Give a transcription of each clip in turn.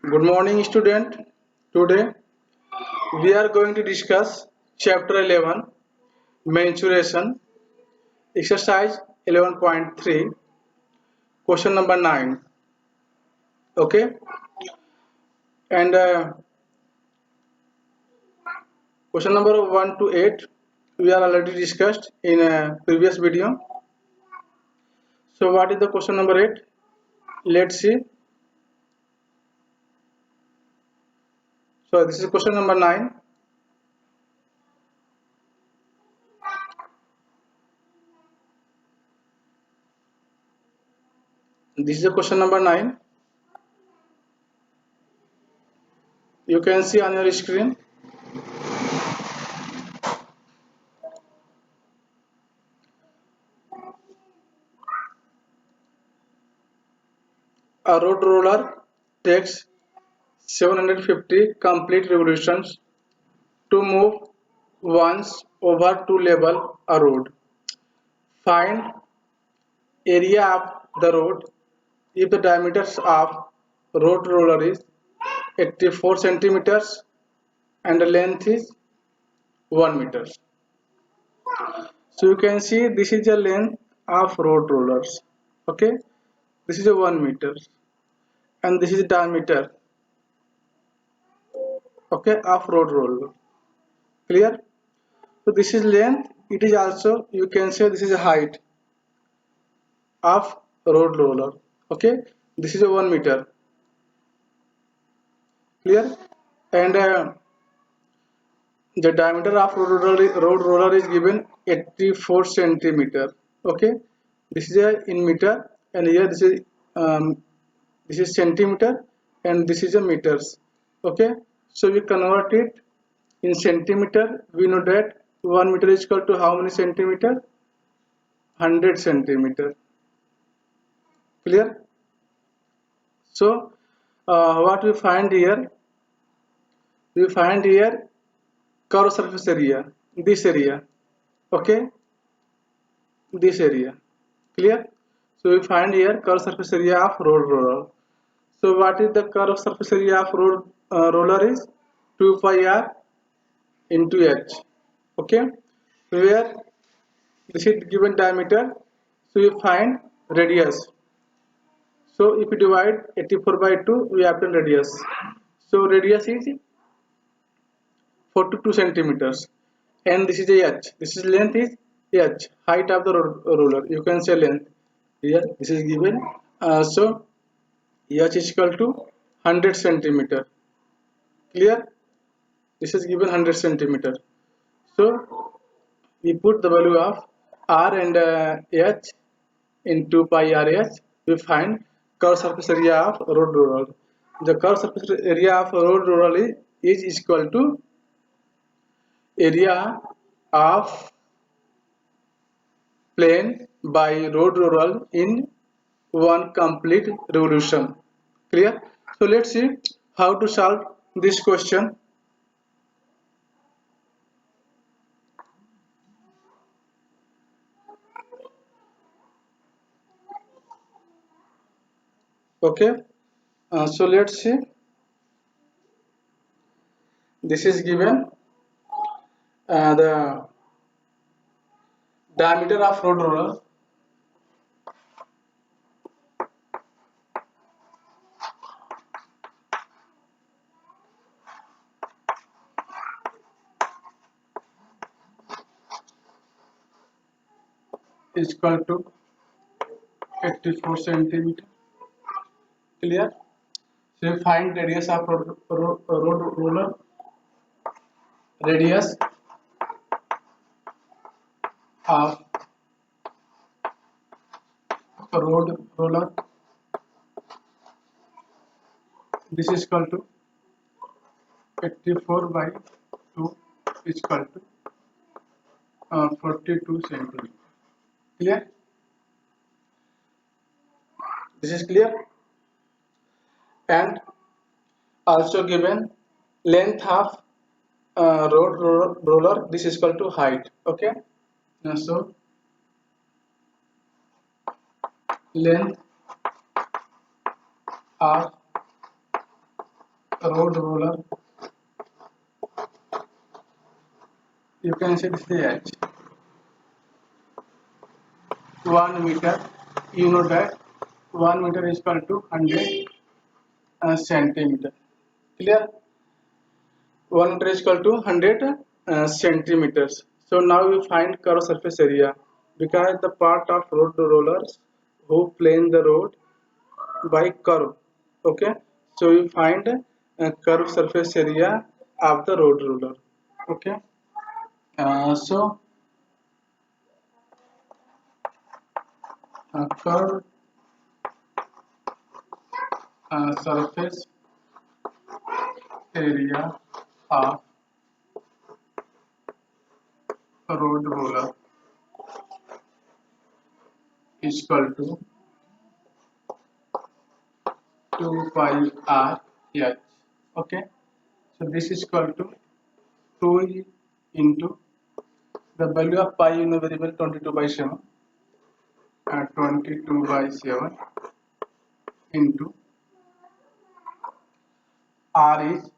Good morning, student. Today we are going to discuss chapter 11 mensuration exercise 11.3 question number 9. Okay, and question number 1 to 8 we are already discussed in a previous video. So, what is the question number 8? Let's see. So, this is question number 9. This is the question number 9. You can see on your screen. A road roller takes 750 complete revolutions to move once over to level a road. Find area of the road if the diameter of road roller is 84 centimeters and the length is 1 meter. So you can see this is the length of road rollers. Okay, this is a 1 meter and this is the diameter. Okay, of road roller. Clear? So this is length. It is also, you can say, this is a height of road roller. Okay, this is a 1 meter. Clear? And the diameter of road roller is given 84 centimeter. Okay, this is a in meter, and here this is centimeter, and this is a meters. Okay, so we convert it in centimeter. We know that 1 meter is equal to how many centimeter? 100 centimeter. Clear? So what we find here? We find here curved surface area. This area. Okay, this area. Clear? So we find here curved surface area of road roller. So what is the curved surface area of road roller is 2 pi r into h. Okay, where this is given diameter. So we find radius. So if we divide 84 by 2, we obtain radius. So radius is 42 centimeters, and this is a h. This is length is h, height of the roller. You can say length here. This is given. So h is equal to 100 centimeter. Clear? This is given 100 centimeter. So we put the value of r and h into pi r h. We find curved surface area of road roller. The curved surface area of road roller is equal to area of plane by road roller in one complete revolution. Clear? So let's see how to solve this question. Okay, so let's see. This is given the diameter of road roller is equal to 84 centimeter. Clear? So you find radius of road roller. Radius of road roller. This is equal to 84 by 2 is equal to 42 centimeter. Clear? This is clear. And also given length of roller. This is equal to height. Okay. So length of road roller, you can say this is the H. 1 meter, you know that 1 meter is equal to 100 centimeter. Clear? 1 meter is equal to 100 centimeters. So now you find curved surface area because the part of road rollers who plane the road by curve. Okay, so you find a curved surface area of the road roller. Okay, so curved surface area of a road roller is equal to 2 pi r h. Okay, so this is equal to 2 into the value of pi in the variable 22 by 7 22 by 7 into r is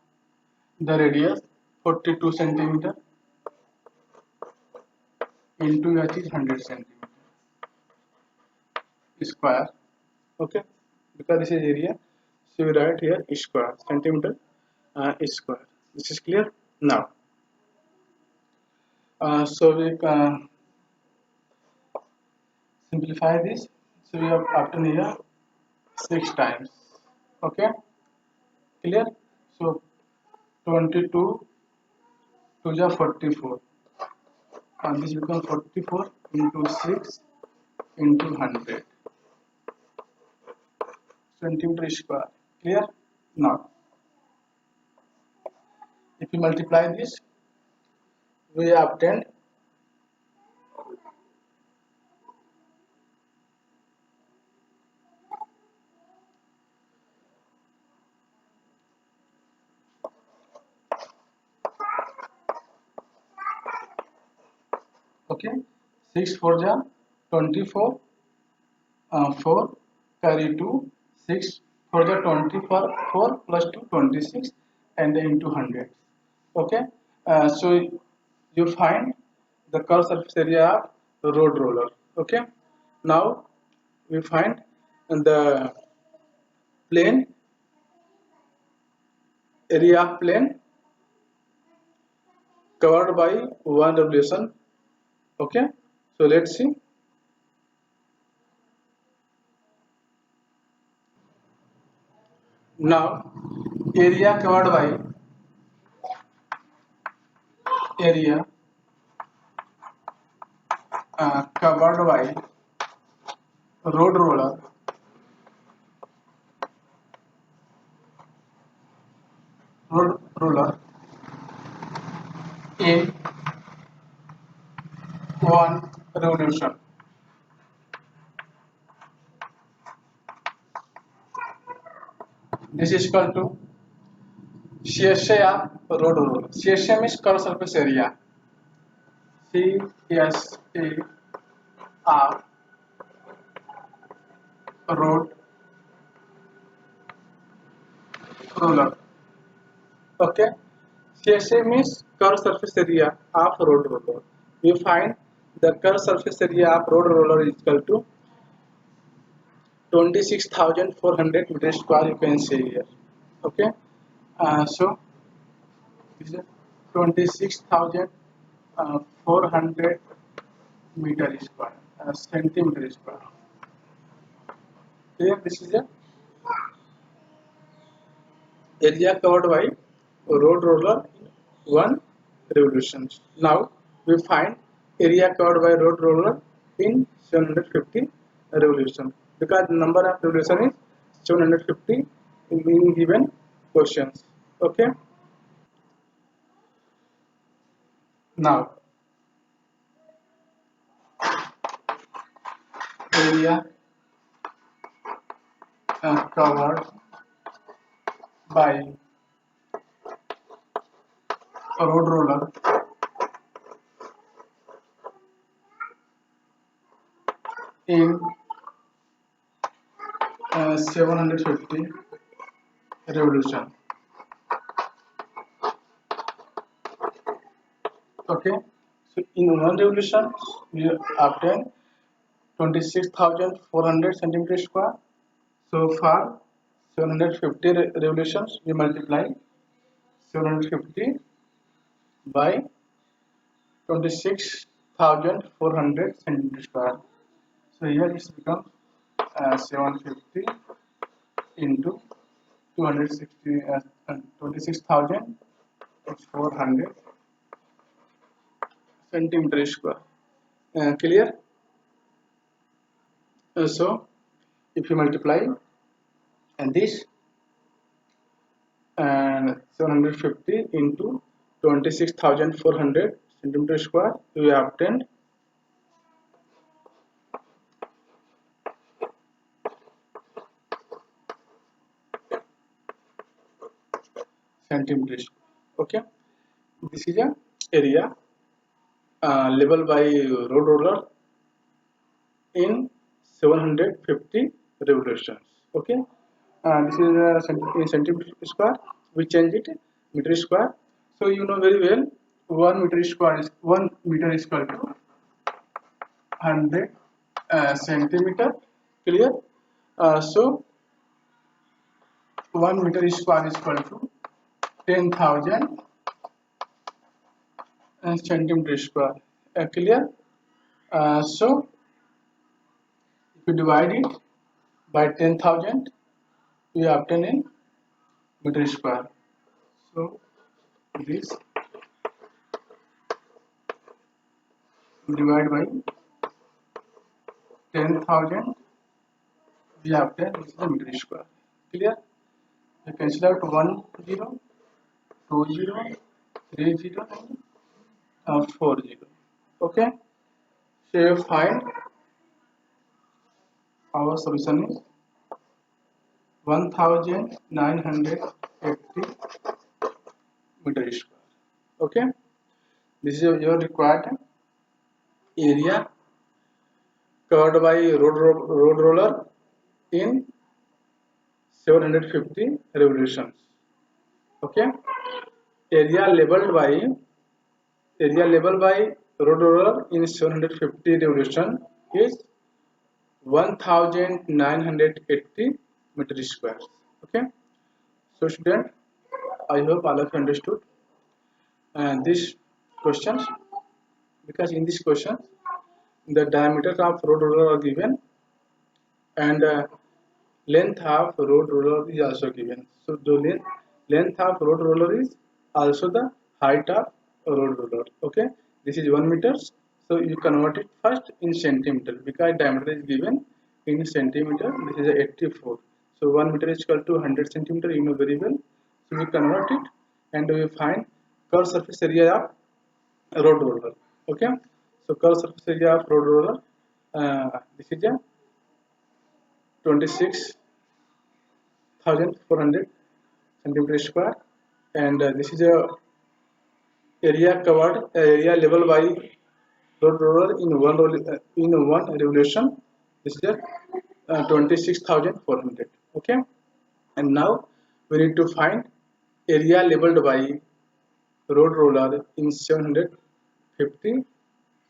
the radius 42 centimeter into h is 100 centimeter square. Okay, because this is area, so we write here square centimeter square. This is clear now. So we simplify this. So we have obtained here 6 times. Okay, clear? So 22 to the 44, and this becomes 44 into 6 into 100 centimeter square. Clear? Now, if you multiply this, we obtained okay 6 for the 24 4 carry 2 6 for the 24 4 plus 2 26 and then into 100. Okay, so you find the curved surface area of road roller. Okay, now we find the plane area of plane covered by one revolution. Okay, so let's see. Now area covered by area covered by road roller in one revolution. This is equal to CSA of road roller. CSA means curved surface area. CSA of road roller. Okay. CSA means curved surface area of road roller. You find the curved surface area of road roller is equal to 26,400 meters square. You can see here. Okay. So this is 26,400 meter square, centimeter square. Here, this is a area covered by road roller in one revolution. Now we find area covered by road roller in 750 revolution because the number of revolution is 750 in being given questions. Okay. Now area covered by road roller in 750 revolution. Okay, so in one revolution we obtain 26,400 centimeter square. So for 750 revolutions we multiply 750 by 26,400 centimeter square. So here it becomes 750 into 260 26,400 centimeter square. Clear? So if you multiply and this and 750 into 26,400 centimeter square, we obtained centimeter square. Okay, this is a area level by road roller in 750 revolutions. Okay, this is a in centimeter square. We change it meter square. So you know very well 1 meter is equal to 100 centimeter. Clear? So 1 meter square is equal to 10,000 centimeter square. Clear? So if you divide it by 10,000, we obtain in meter square. So this divide by 10,000, we obtain this is the meter square. Clear? You cancel out 1 0, 2 0, 3 0, and 4 0. Okay. So you find our solution is 1980 meter square. Okay. This is your required area covered by road roller in 750 revolutions. Okay, area labeled by road roller in 750 revolution is 1980 meter squares. Okay, so student, I hope all of you understood these questions, because in this question the diameter of road roller are given and length of road roller is also given. So the length of road roller is also the height of road roller. Okay, this is 1 meters. So you convert it first in centimeter because diameter is given in centimeter. This is 84. So 1 meter is equal to 100 centimeter. You know very well. So we convert it and we find curved surface area of road roller. Okay, so curved surface area of road roller. This is a 26,400 centimeter square, and this is a area level by road roller in one revolution. This is a 26,400. Okay, and now we need to find area leveled by road roller in 750.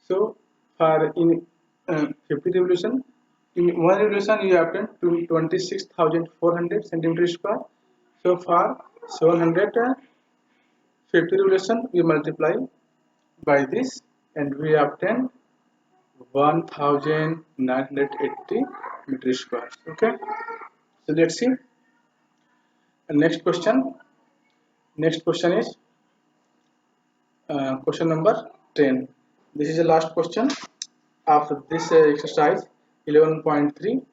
So for in 50 revolution, in one revolution you obtain 26,400 centimeter square. So for 750 revolution we multiply by this and we obtain 1980 meter square. Okay, so let's see. Next question. Next question is question number 10. This is the last question of this exercise 11.3.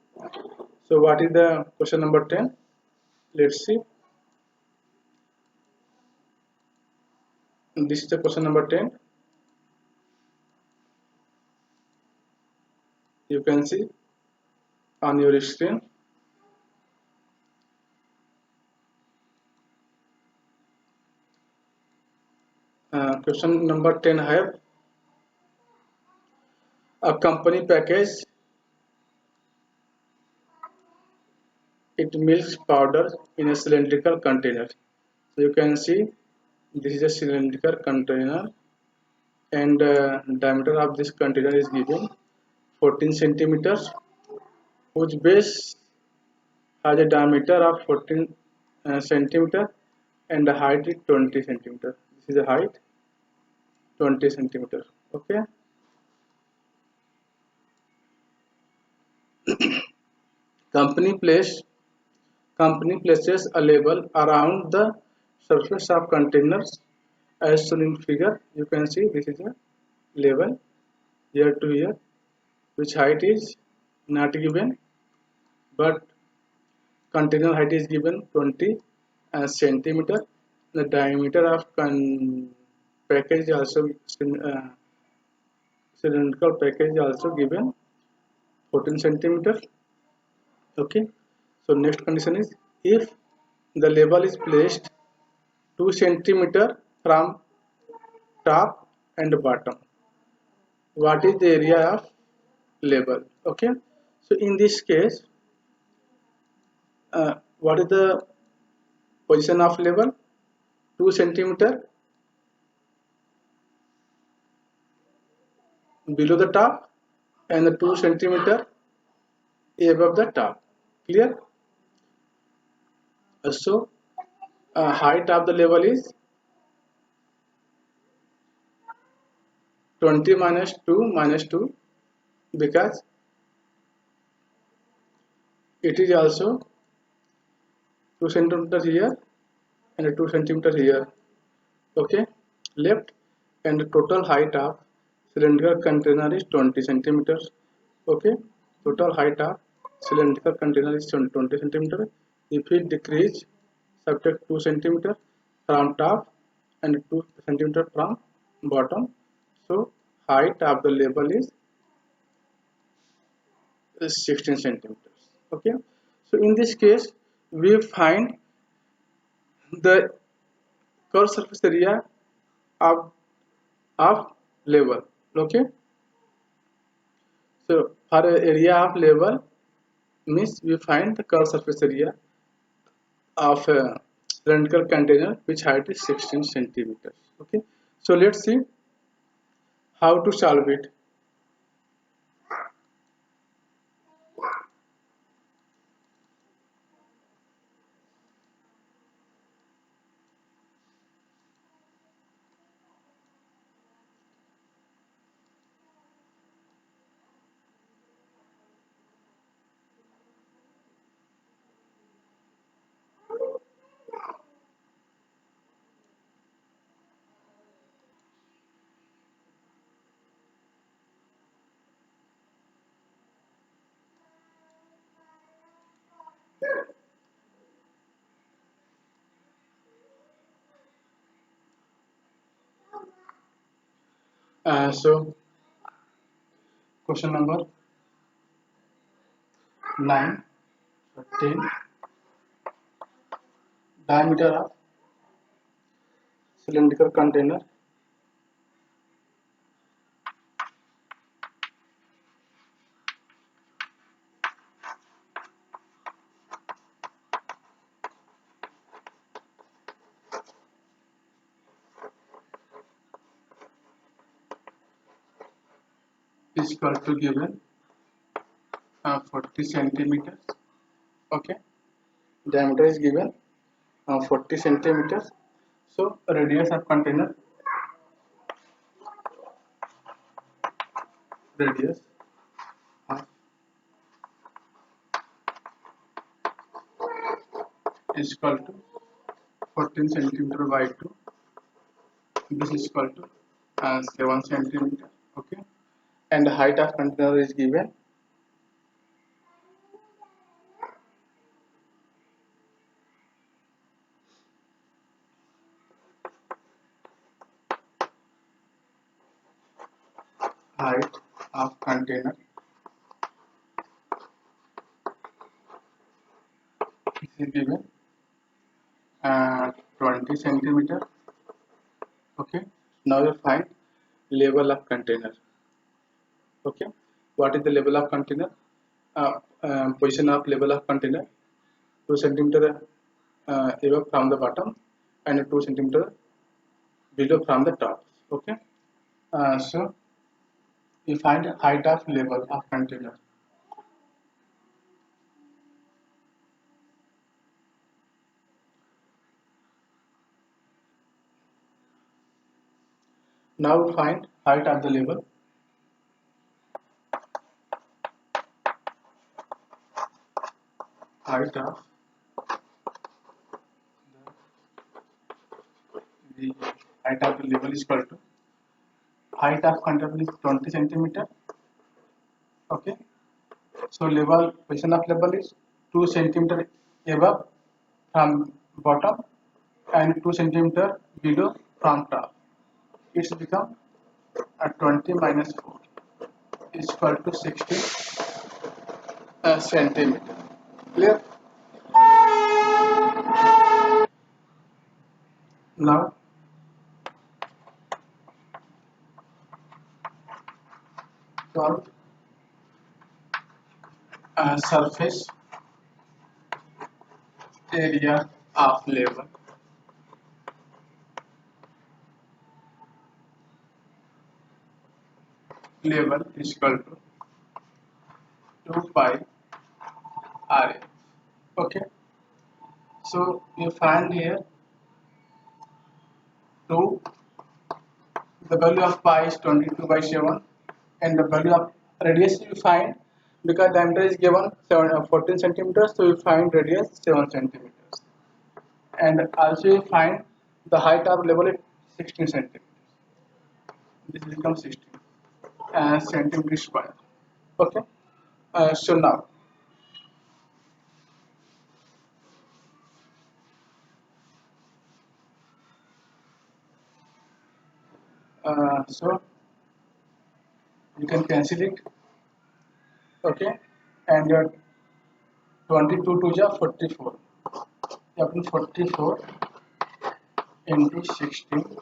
So what is the question number 10? Let's see. This is the question number 10. You can see on your screen. Question number 10 have a company package. It milk powder in a cylindrical container. So you can see this is a cylindrical container and diameter of this container is given 14 centimeters, whose base has a diameter of 14 centimeter and the height is 20 centimeter. This is the height 20 centimeter. Okay. Company place Company places a label around the surface of containers as shown in figure. You can see this is a label here to here, which height is not given, but container height is given 20 centimeter. The diameter of package also cylindrical package also given 14 centimeter. Okay. So next condition is, if the label is placed 2 centimeter from top and bottom, what is the area of label? Okay. So in this case, what is the position of label? 2 centimeter below the top and the 2 centimeter above the top. Clear? So height of the label is 20 minus 2 because it is also 2 centimeter here and 2 centimeter here. Okay, left, and the total height of cylindrical container is 20 centimeters. Okay, total height of cylindrical container is 20 centimeter. If it decrease, subtract 2 centimeter from top and 2 centimeter from bottom. So height of the label is 16 centimeters. Okay, so in this case we find the curved surface area of level. Okay, so for area of level means we find the curved surface area of a cylindrical container which height is 16 centimeters. Okay, so let's see how to solve it. So question number 9, 10, diameter of cylindrical container is equal to given 40 centimeters. Okay, diameter is given 40 centimeters. So radius of container, radius of is equal to 14 centimeter by 2. This is equal to 7 centimeter. Okay, and the height of container is given height of container is given 20 centimeter. Okay, now you find level of container. Okay, what is the level of container? Position of level of container 2 centimeter above from the bottom and 2 centimeter below from the top. Okay, So you find height of level of container. Now we find height of the level. Height of the height of the level is equal to height of container is 20 centimeter. Okay. So level position of level is 2 centimeter above from bottom and 2 centimeter below from top. It's become a 20 minus 4 is equal to 16 centimeter. Clear? Now solve surface area of level is equal to 2 pi r. Okay. So you find here 2, the value of pi is 22 by 7 and the value of radius you find because diameter is given 14 centimeters, so you find radius 7 centimeters, and also you find the height of level is 16 centimeters. This becomes 16 centimeter square. Okay. So now so you can cancel it. Okay, and 22 to the 44. You have 44 into 16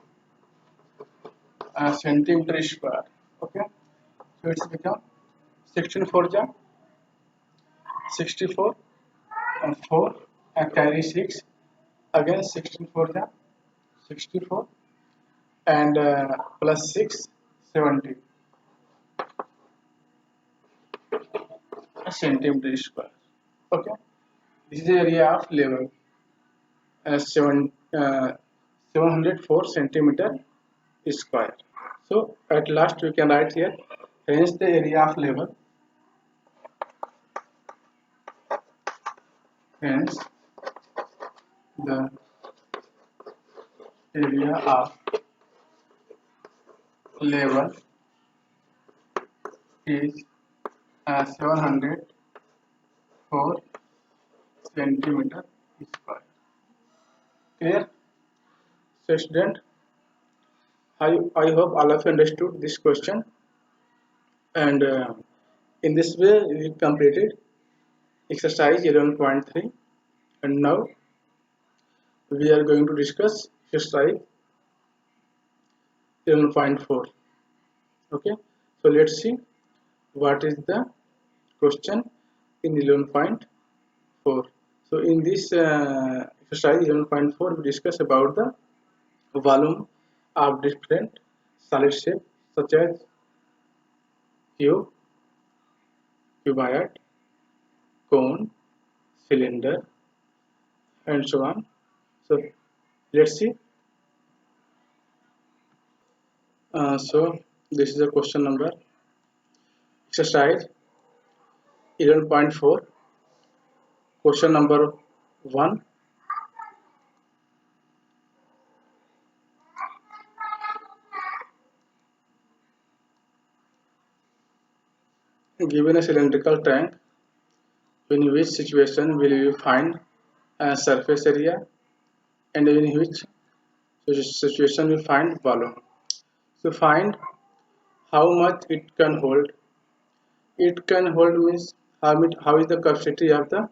centimeter square. Okay, so it's become 16 for the 64 and 4 and carry 6 again 16 for the 64 and plus 6 70 centimeter square. Okay, this is the area of level 704 centimeter square. So at last we can write here, hence the area of level, hence the area of level is 704 centimeter square. Clear? So student, I hope all of you understood this question, and in this way we completed exercise 11.3, and now we are going to discuss exercise 11.4. Okay, so let's see what is the question in 11.4. So in this exercise 11.4 we discuss about the volume of different solid shape such as cube, cuboid, cone, cylinder, and so on. So let's see. So this is a question number exercise 11.4. Question number 1. Given a cylindrical tank, in which situation will you find a surface area, and in which situation we find volume? So find how much it can hold. It can hold means how is the capacity of the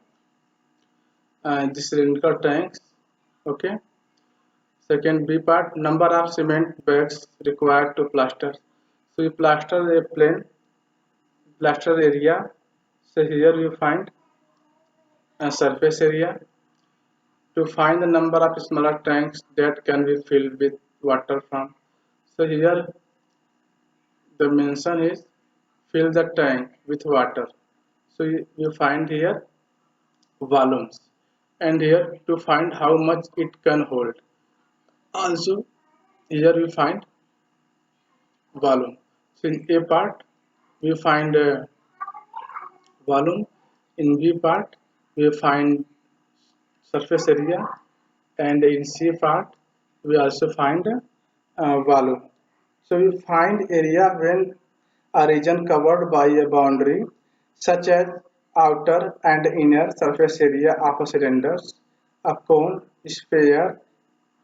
this cylindrical tanks. Okay. Second B part, number of cement bags required to plaster. So you plaster a plane, plaster area. So here you find a surface area. To find the number of smaller tanks that can be filled with water from. So here the mention is fill the tank with water. So you find here volumes, and here to find how much it can hold. Also here we find volume. So in A part we find volume, in B part we find surface area, and in C part we also find volume. So we find area when a region covered by a boundary such as outer and inner surface area of a cylinder, a cone, sphere,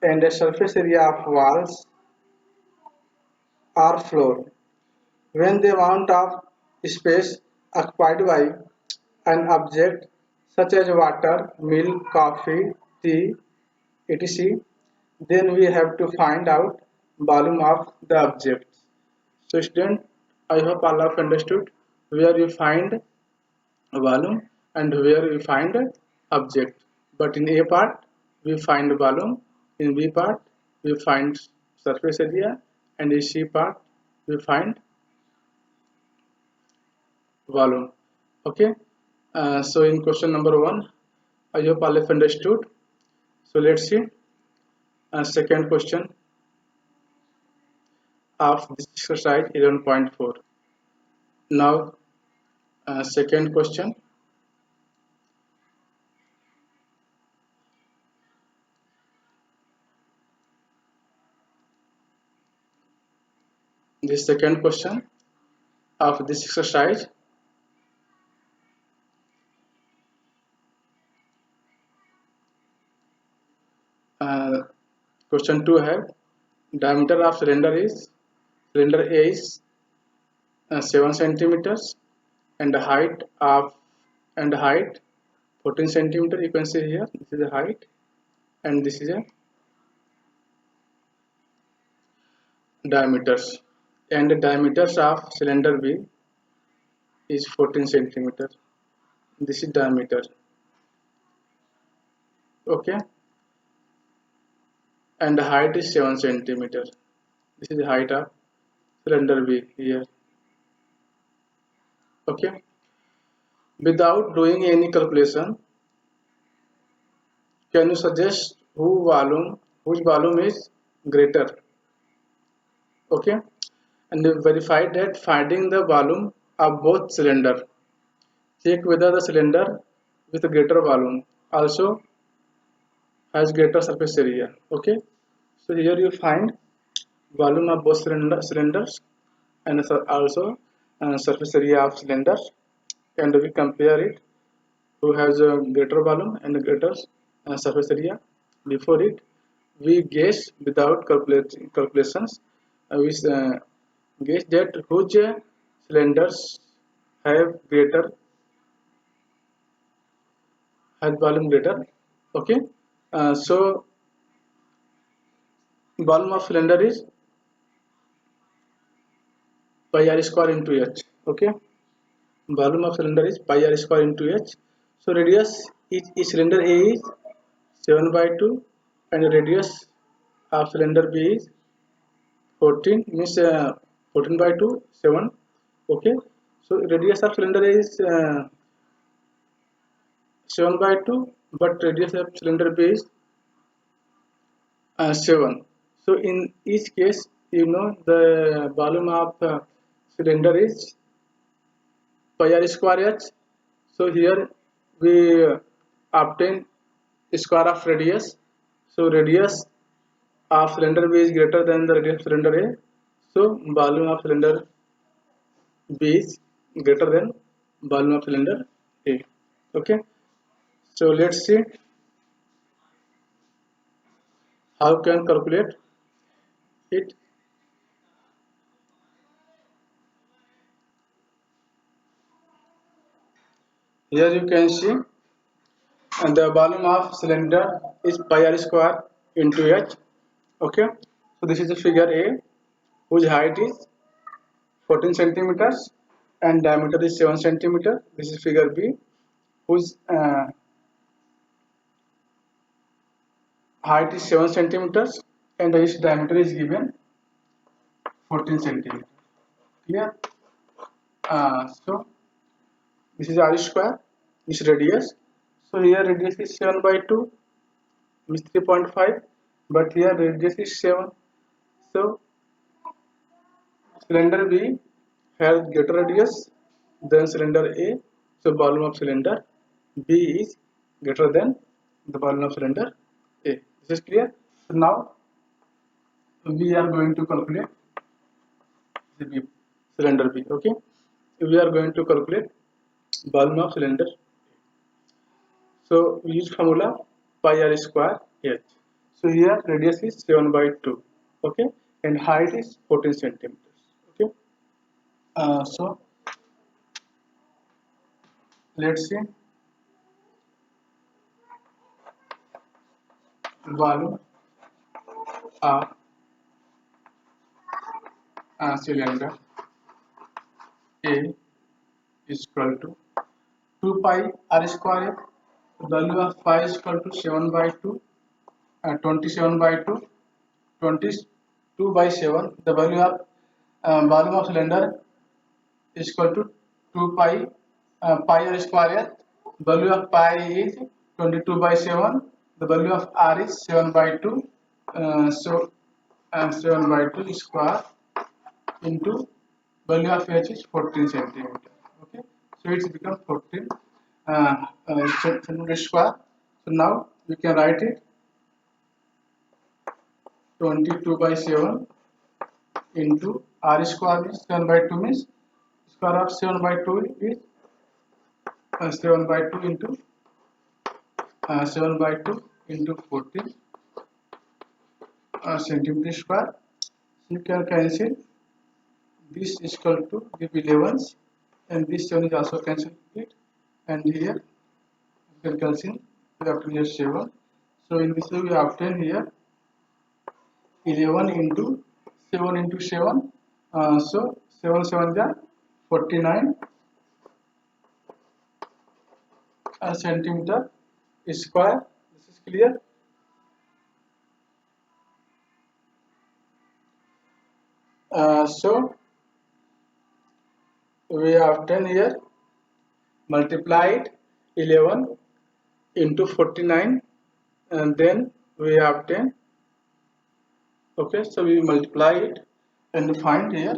and a surface area of walls or floor. When the amount of space occupied by an object such as water, milk, coffee, tea, etc., then we have to find out volume of the object. So student, I hope all of understood where you find volume and where you find object. But in A part we find volume, in B part we find surface area, and in C part we find volume. Okay. So in question number 1, I hope all have understood. So let's see second question of this exercise 11.4. Now second question. The second question of this exercise. Uh, Question 2 have diameter of cylinder A is 7 centimeters, and the height 14 centimeter. You can see here this is the height, and this is a diameters, and the diameters of cylinder B is 14 centimeter. This is diameter. Okay, and the height is 7 centimeter. This is the height of cylinder B here. Okay, without doing any calculation, can you suggest whose volume is greater? Okay, and we verified that finding the volume of both cylinder. Check whether the cylinder with greater volume also has greater surface area. Okay, so here you find volume of both cylinders, and also surface area of cylinders, and we compare it who has a greater volume and a greater surface area. Before it we guess without calculations, we guess that which cylinders have greater has volume greater. Okay, so volume of cylinder is pi r square into h. Okay, volume of cylinder is pi r square into h. So radius each cylinder A is 7 by 2, and radius of cylinder B is 14, means 14 by 2 7. Okay, so radius of cylinder A is 7 by 2, but radius of cylinder B is 7. So in each case, you know the volume of cylinder is pi r square h. So here we obtain square of radius. So radius of cylinder B is greater than the radius of cylinder A. So volume of cylinder B is greater than volume of cylinder A. Okay. So let's see how can calculate it. Here you can see, and the volume of cylinder is pi r square into h. Okay, so this is the figure A, whose height is 14 centimeters and diameter is 7 centimeter. This is figure B, whose height is 7 centimeters and its diameter is given 14 centimeters. here. So this is r square, this radius. So here radius is 7 by 2, means 3.5, but here radius is 7. So cylinder B has greater radius than cylinder A. So volume of cylinder B is greater than the volume of cylinder A. This is clear. So now we are going to calculate the B, cylinder B. Okay, we are going to calculate volume of cylinder. So we use formula pi r square h. So here radius is 7 by 2. Okay, and height is 14 centimeters. Okay, so let's see volume of cylinder A is equal to 2 pi r square. The value of pi is equal to 7 by 2, 27 by 2, 22 by 7. The value of volume of cylinder is equal to 2 pi pi r square. Value of pi is 22 by 7. The value of r is 7 by 2. So 7 by 2 square into value of h is 14 centimeter. Okay, so it's become 14 centimeter square. So now we can write it 22 by 7 into r square means 7 by 2 means square of 7 by 2 is 7 by 2 into 7 by 2 into 14 centimeter square. So you can cancel this is equal to give 11s and this 7 is also cancelled it, and here you can cancel we obtain here 7. So in this way we obtain here 11 into 7 into 7. So 7 7 is 49 centimeter square. This is clear. So we obtain here multiplied 11 into 49 and then we obtain. Okay, so we multiply it and find here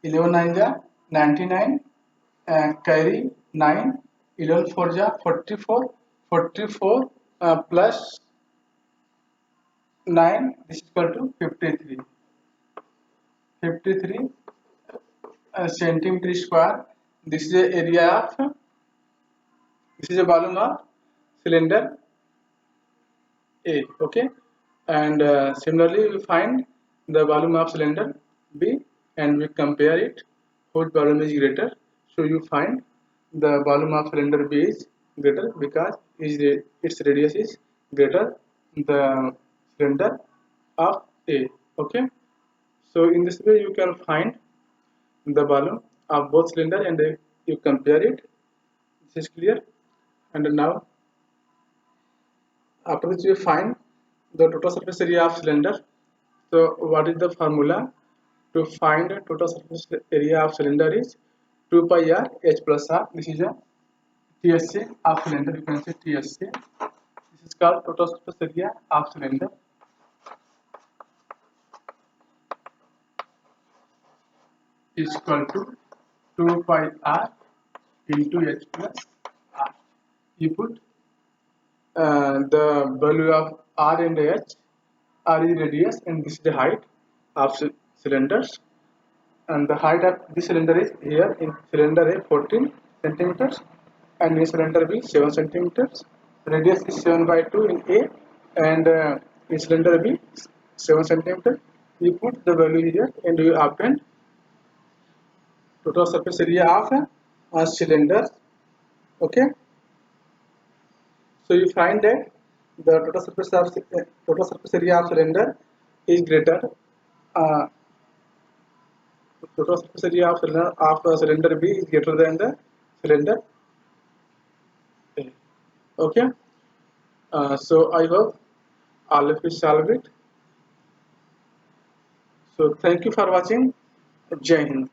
11 9 ja 99 carry 9, 11 4 ja 44, 44 plus 9, this is equal to 53, 53 centimeter square. This is the area of, this is a volume of cylinder A. Okay, and similarly we find the volume of cylinder B and we compare it whose volume is greater. So you find the volume of cylinder B is greater because its radius is greater the cylinder of A. Okay, so in this way you can find the volume of both cylinder and you compare it. This is clear. And now after this we find the total surface area of cylinder. So what is the formula to find total surface area of cylinder is 2 pi r h plus r. This is a TSA of cylinder. You can say TSA. This is called total surface area of cylinder. Is equal to 2 pi r into h plus r. You put the value of r and h. R is radius and this is the height of cylinders, and the height of this cylinder is here in cylinder A 14 centimeters and in cylinder B 7 centimeters. Radius is 7 by 2 in A and in cylinder B 7 centimeters. You put the value here and you obtain total surface area of a cylinder. Okay, so you find that the total surface area of cylinder is greater. Uh, total surface area of cylinder B is greater than the cylinder A. Okay, so I hope all of you solve it. So thank you for watching. Jai Hind.